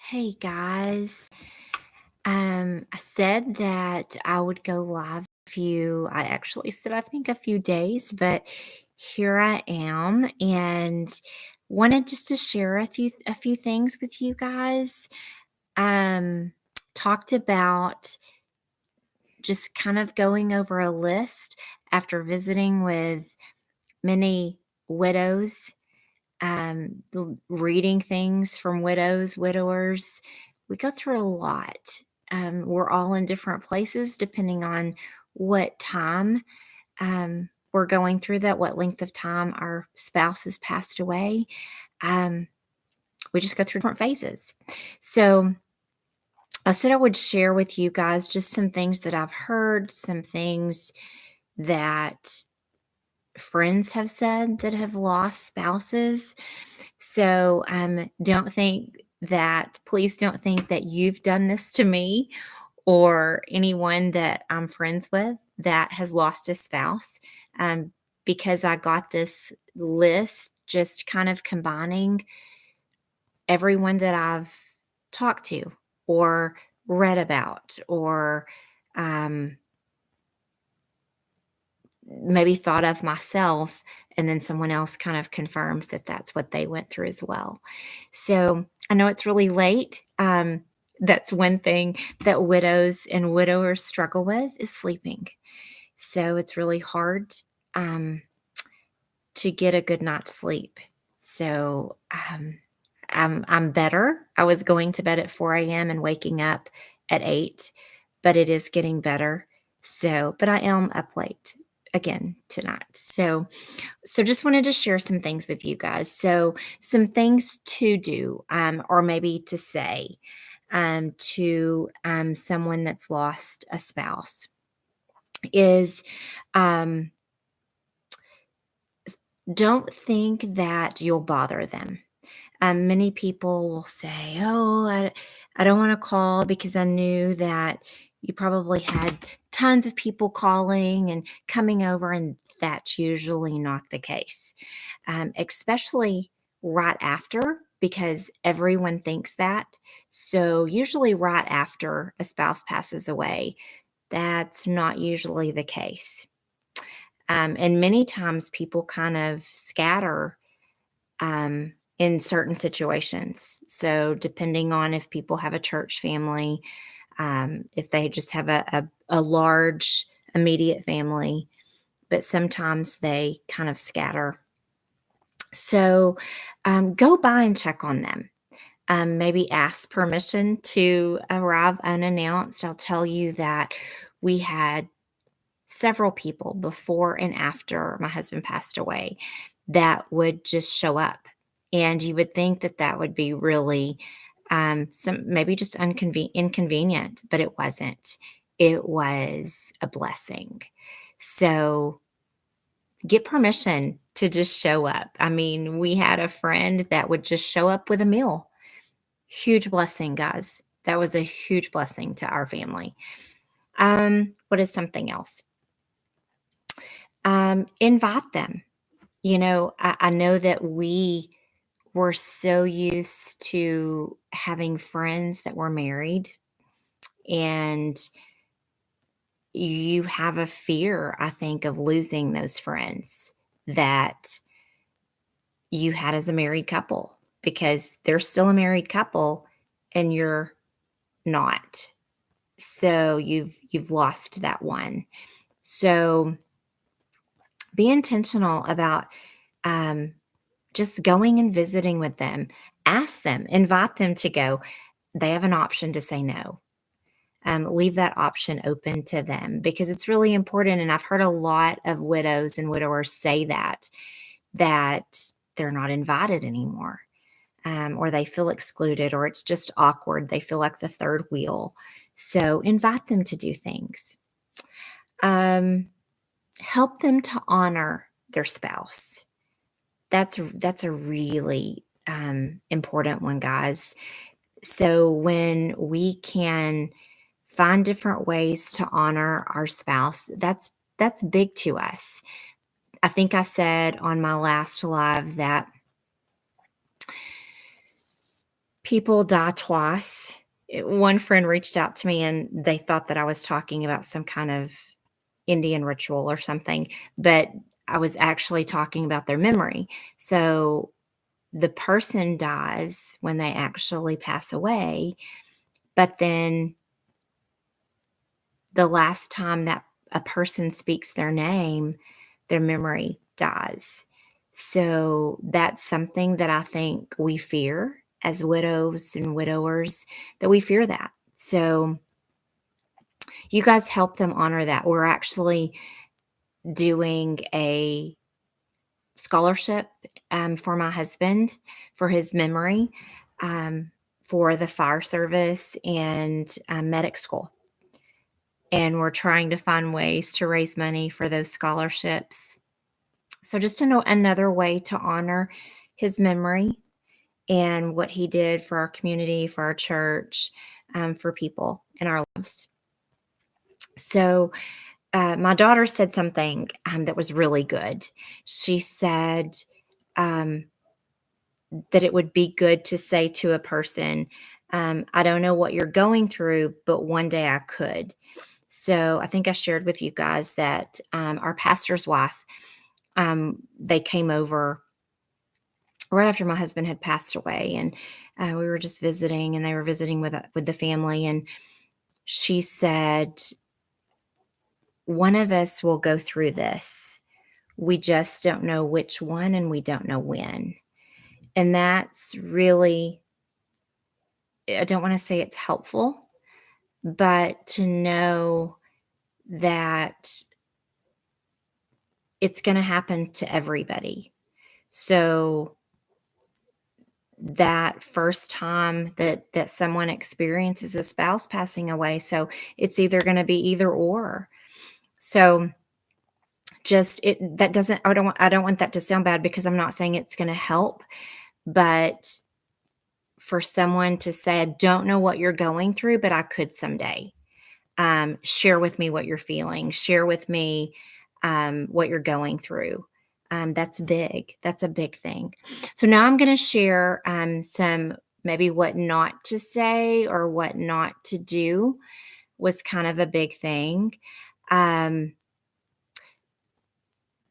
Hey guys. I said that I would go live I actually said I think a few days, but here I am and wanted just to share a few things with you guys. Um Talked about just kind of going over a list after visiting with many widows, reading things from widows, widowers. We go through a lot. We're all in different places depending on what time we're going through that, what length of time our spouse has passed away. Um, we just go through different phases. So I said I would share with you guys just some things that I've heard, some things that friends have said that have lost spouses. So, please don't think that you've done this to me or anyone that I'm friends with that has lost a spouse, um, because I got this list just kind of combining everyone that I've talked to or read about or um, maybe thought of myself, and then someone else kind of confirms that that's what they went through as well. So I know it's really late. That's one thing that widows and widowers struggle with is sleeping. So it's really hard um, to get a good night's sleep. So I'm better. I was going to bed at 4 a.m. and waking up at 8, but it is getting better. So, but I am up late again tonight. So just wanted to share some things with you guys. So, some things to do, or maybe to say, to someone that's lost a spouse is, um, don't think that you'll bother them. Many people will say, "Oh, I don't want to call because I knew that you probably had tons of people calling and coming over," and that's usually not the case, especially right after, because everyone thinks that. So, usually, right after a spouse passes away, that's not usually the case. And many times people kind of scatter in certain situations. So, depending on if people have a church family, if they just have a large immediate family, but sometimes they kind of scatter. So, go by and check on them. Maybe ask permission to arrive unannounced. I'll tell you that we had several people before and after my husband passed away that would just show up. And you would think that that would be really some maybe just inconvenient, but it wasn't. It was a blessing. So get permission to just show up. I mean, we had a friend that would just show up with a meal. Huge blessing, guys. That was a huge blessing to our family. What is something else? Invite them. I know that we were so used to having friends that were married, and you have a fear, I think, of losing those friends that you had as a married couple because they're still a married couple and you're not. So you've lost that one. So be intentional about um, just going and visiting with them. Ask them, invite them to go. They have an option to say no. Leave that option open to them because it's really important. And I've heard a lot of widows and widowers say that they're not invited anymore, or they feel excluded, or it's just awkward. They feel like the third wheel. So invite them to do things. Um, Help them to honor their spouse. That's a really important one, guys. So when we can find different ways to honor our spouse, that's big to us. I think I said on my last live that People die twice. One friend reached out to me and they thought that I was talking about some kind of Indian ritual or something, but I was actually talking about their memory. So the person dies when they actually pass away, but then the last time that a person speaks their name, their memory dies. So that's something that I think we fear as widows and widowers, that we fear that. So you guys help them honor that. We're actually doing a scholarship for my husband for his memory, um, for the fire service and medic school. And we're trying to find ways to raise money for those scholarships. So just to know another way to honor his memory and what he did for our community, for our church, for people in our lives. So my daughter said something that was really good. She said um, that it would be good to say to a person, I don't know what you're going through, but one day I could. So I think I shared with you guys that our pastor's wife, they came over right after my husband had passed away, and we were just visiting, and they were visiting with the family, and she said, "One of us will go through this. We just don't know which one, and we don't know when." And that's really, I don't want to say it's helpful, but to know that it's going to happen to everybody. So that first time that someone experiences a spouse passing away, so it's either going to be either or. So just it that doesn't I don't want that to sound bad, because I'm not saying it's going to help, but for someone to say, I don't know what you're going through, but I could someday. Share with me what you're feeling. Share with me what you're going through. That's big. That's a big thing. So now I'm going to share some, maybe what not to say or what not to do was kind of a big thing. Um,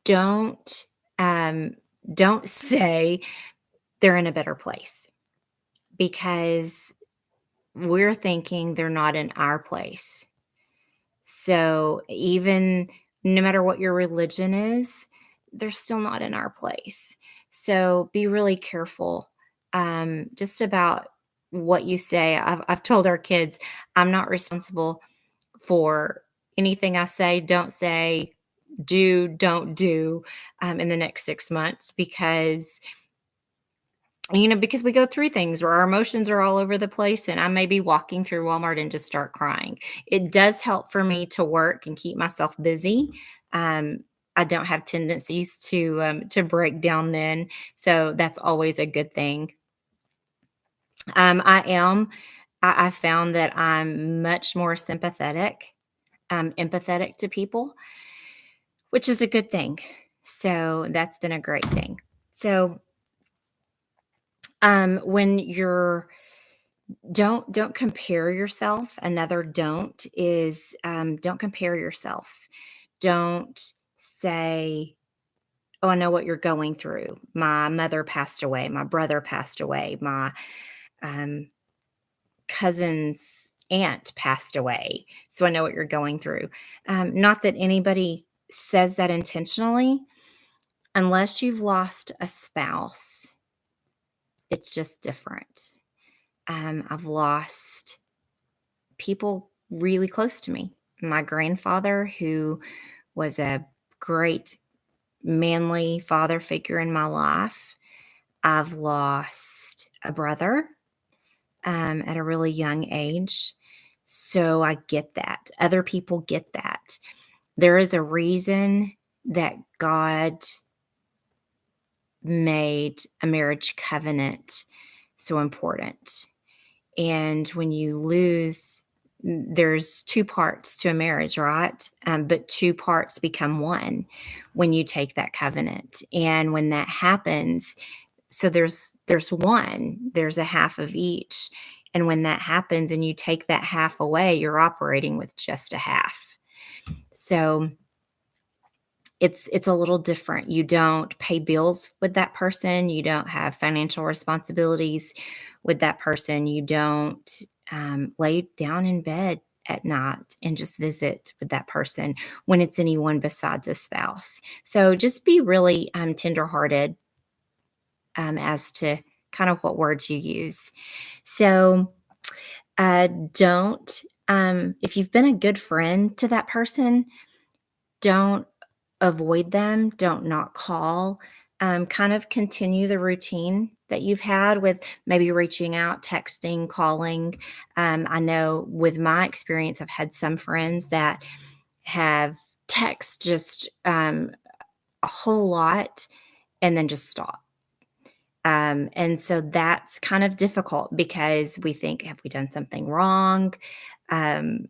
don't um, don't say they're in a better place, because we're thinking they're not in our place. So even no matter what your religion is, they're still not in our place. So be really careful just about what you say. I've told our kids, I'm not responsible for anything I say, don't say, do, don't do in the next 6 months, because we go through things where our emotions are all over the place, and I may be walking through Walmart and just start crying. It does help for me to work and keep myself busy. Um, I don't have tendencies to break down then, so that's always a good thing. I am. I found that I'm much more sympathetic, empathetic to people, which is a good thing. So that's been a great thing. So when you're don't compare yourself. Another don't is, don't compare yourself. Don't say, "Oh, I know what you're going through. My mother passed away. My brother passed away. My um, cousin's aunt passed away. So I know what you're going through." Not that anybody says that intentionally, unless you've lost a spouse. It's just different. I've lost people really close to me. My grandfather, who was a great manly father figure in my life. I've lost a brother at a really young age. So I get that. Other people get that. There is a reason that God made a marriage covenant so important. And when you lose, there's two parts to a marriage, right? But two parts become one when you take that covenant. And when that happens, So there's one, there's a half of each. And when that happens and you take that half away, you're operating with just a half. So it's a little different. You don't pay bills with that person. You don't have financial responsibilities with that person. You don't lay down in bed at night and just visit with that person when it's anyone besides a spouse. So just be really tenderhearted as to kind of what words you use. So don't, if you've been a good friend to that person, don't avoid them, don't not call. Kind of continue the routine that you've had with maybe reaching out, texting, calling. I know with my experience, I've had some friends that have text just a whole lot and then just stop. And so that's kind of difficult because we think, have we done something wrong? Um,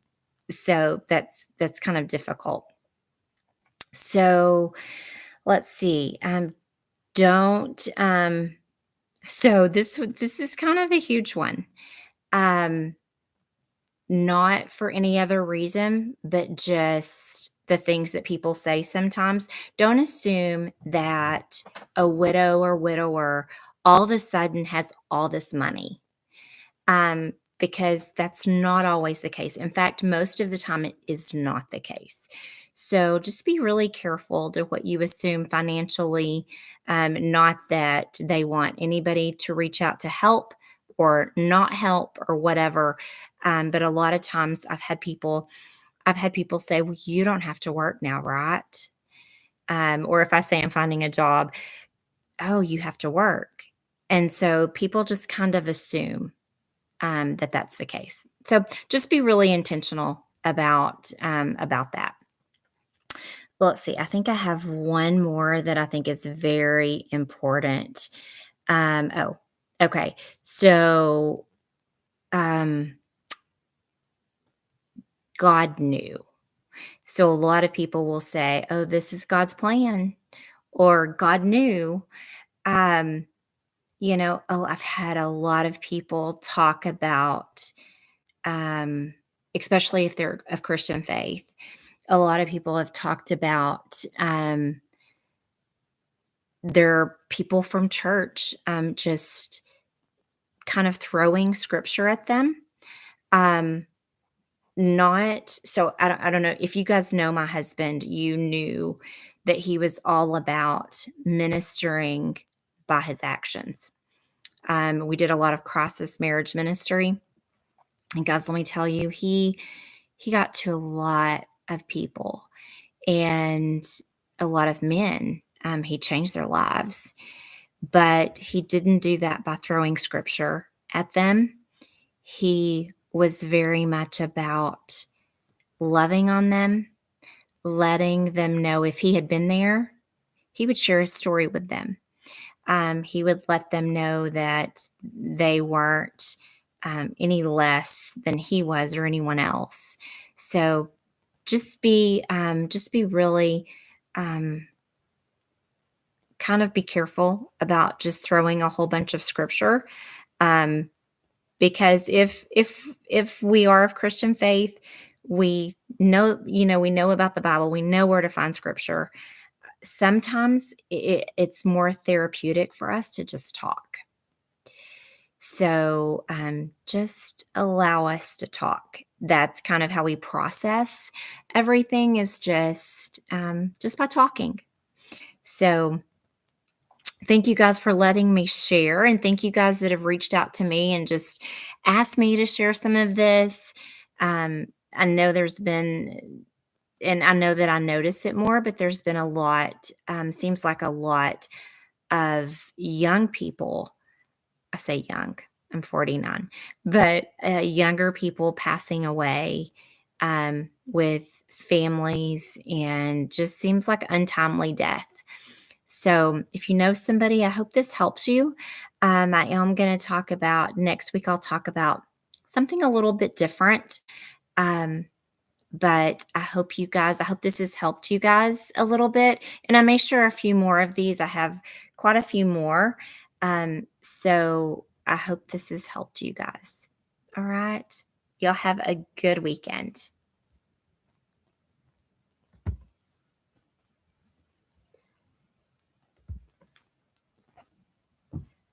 so that's kind of difficult. So let's see. Don't so this is kind of a huge one. Um, Not for any other reason, but just the things that people say sometimes. Don't assume that a widow or widower all of a sudden has all this money, because that's not always the case. In fact, most of the time, it is not the case. So just be really careful to what you assume financially. Not that they want anybody to reach out to help or not help or whatever. But a lot of times, I've had people say, "Well, you don't have to work now, right?" Or if I say I'm finding a job, "Oh, you have to work," and so people just kind of assume that that's the case. So just be really intentional about that. Well, let's see. I think I have one more that I think is very important. Oh, okay. So um, God knew. So a lot of people will say, "Oh, this is God's plan," or "God knew." Um, I've had a lot of people talk about, um, especially if they're of Christian faith. A lot of people have talked about, their people from church, just kind of throwing scripture at them. Um, not so I don't know if you guys know my husband, you knew that he was all about ministering by his actions. We did a lot of crisis marriage ministry, and guys, let me tell you, he got to a lot of people and a lot of men. He changed their lives, but he didn't do that by throwing scripture at them. He was very much about loving on them, letting them know if he had been there, he would share his story with them. He would let them know that they weren't any less than he was or anyone else. So just be really um, kind of be careful about just throwing a whole bunch of scripture. Um, because if we are of Christian faith, we know, we know about the Bible, we know where to find scripture. Sometimes it's more therapeutic for us to just talk. So just allow us to talk. That's kind of how we process everything, is just by talking. So thank you guys for letting me share, and thank you guys that have reached out to me and just asked me to share some of this. I know there's been, and I know that I notice it more, but there's been a lot, seems like a lot of young people. I say young, I'm 49, but younger people passing away with families, and just seems like untimely death. So, if you know somebody, I hope this helps you. I am going to talk about next week, I'll talk about something a little bit different. Um, but I hope this has helped you guys a little bit. And I may share a few more of these. I have quite a few more. So I hope this has helped you guys. All right. Y'all have a good weekend.